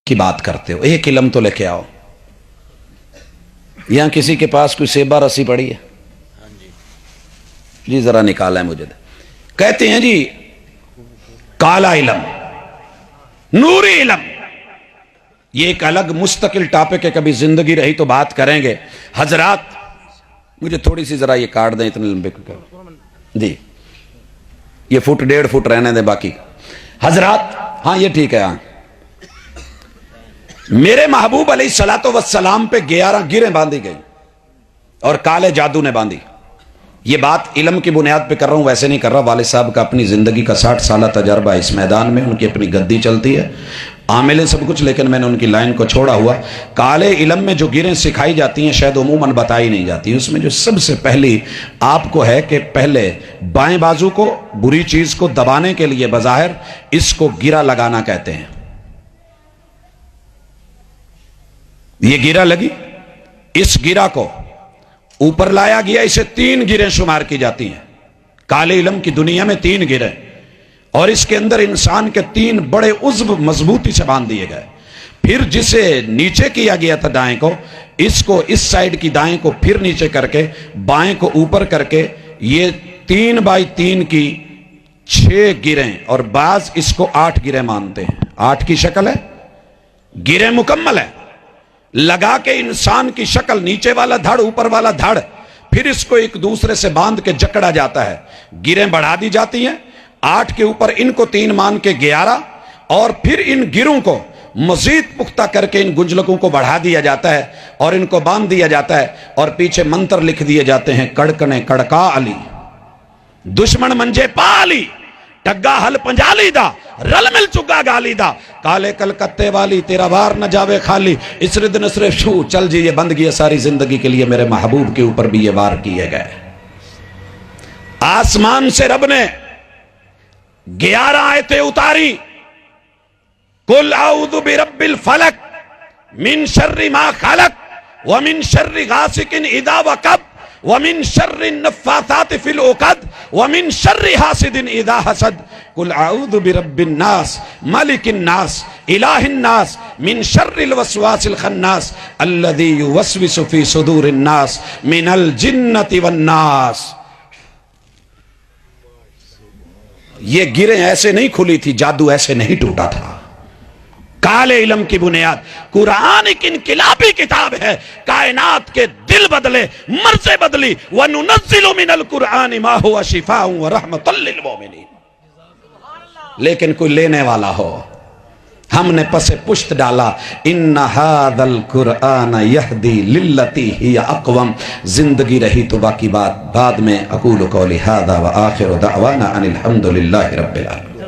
کی بات کرتے ہو، ایک علم تو لے کے آؤ۔ یہاں کسی کے پاس کوئی سیبہ رسی پڑی ہے؟ جی ذرا نکالا ہے مجھے۔ کہتے ہیں جی کالا علم، نوری علم، یہ ایک الگ مستقل ٹاپک ہے، کبھی زندگی رہی تو بات کریں گے۔ حضرات مجھے تھوڑی سی ذرا یہ کاٹ دیں، اتنے لمبے جی، یہ فٹ 1.5 فٹ رہنے دیں باقی۔ حضرات ہاں یہ ٹھیک ہے، ہاں میرے محبوب علیہ الصلوۃ والسلام پہ 11 گریں باندھی گئی اور کالے جادو نے باندھی۔ یہ بات علم کی بنیاد پہ کر رہا ہوں، ویسے نہیں کر رہا۔ والد صاحب کا اپنی زندگی کا 60 سالہ تجربہ اس میدان میں، ان کی اپنی گدی چلتی ہے، عامل ہے سب کچھ، لیکن میں نے ان کی لائن کو چھوڑا ہوا۔ کالے علم میں جو گریں سکھائی جاتی ہیں شاید عموماً بتائی نہیں جاتی، اس میں جو سب سے پہلی آپ کو ہے کہ پہلے بائیں بازو کو، بری چیز کو دبانے کے لیے بظاہر اس کو گرا لگانا کہتے ہیں۔ یہ گرا لگی، اس گرا کو اوپر لایا گیا، اسے 3 گریں شمار کی جاتی ہیں۔ کالے علم کی دنیا میں 3 گریں، اور اس کے اندر انسان کے 3 بڑے عضو مضبوطی سے باندھ دیے گئے۔ پھر جسے نیچے کیا گیا تھا دائیں کو، اس کو اس سائیڈ کی دائیں کو پھر نیچے کر کے بائیں کو اوپر کر کے یہ 3 بائی 3 کی 6 گریں، اور بعض اس کو 8 گریں مانتے ہیں۔ 8 کی شکل ہے، گریں مکمل ہے، لگا کے انسان کی شکل، نیچے والا دھڑ اوپر والا دھڑ، پھر اس کو ایک دوسرے سے باندھ کے جکڑا جاتا ہے، گریں بڑھا دی جاتی ہیں۔ 8 کے اوپر ان کو 3 مان کے 11، اور پھر ان گروں کو مزید پختہ کر کے ان گنجلکوں کو بڑھا دیا جاتا ہے اور ان کو باندھ دیا جاتا ہے، اور پیچھے منتر لکھ دیے جاتے ہیں، کڑکنے کڑکا علی، دشمن منجے پا علی، ٹگا حل پنجالی دا، رل مل چگا گالی دا، کالے کلکتے والی تیرا وار نہ جاوے خالی، اسرد نصر شو، چل جی یہ بند گیا ساری زندگی کے لیے، میرے محبوب کے اوپر بھی یہ وار کیے گئے۔ آسمان سے رب نے 11 آیتیں اتاری، قل اعوذ برب الفلق من شر ما خلق ومن شر غاسق اذا وقب ومن شر النفاثات في العقد ومن شر حاسد اذا حسد قل اعوذ برب الناس ملك الناس اله الناس من شر الوسواس الخناس الذي يوسوس في صدور الناس من الجنة والناس۔ یہ گریں ایسے نہیں کھلی تھی، جادو ایسے نہیں ٹوٹا تھا۔ کالے علم کی بنیاد، قرآن ایک انقلابی کتاب ہے، کائنات کے دل بدلے، مرضیں بدلی۔ وَنُنَزِّلُ مِنَ الْقُرْآنِ مَا هُوَ شِفَاءٌ وَرَحْمَةٌ لِّلْمُؤْمِنِينَ، لیکن کوئی لینے والا ہو۔ ہم نے پس پشت ڈالا، ان ھذا القرآن یہدی للتی ہی اقوم، زندگی رہی تو باقی بات بعد میں۔ اقول قولی ھذا وآخر دعوانا ان الحمد للہ رب العالمین۔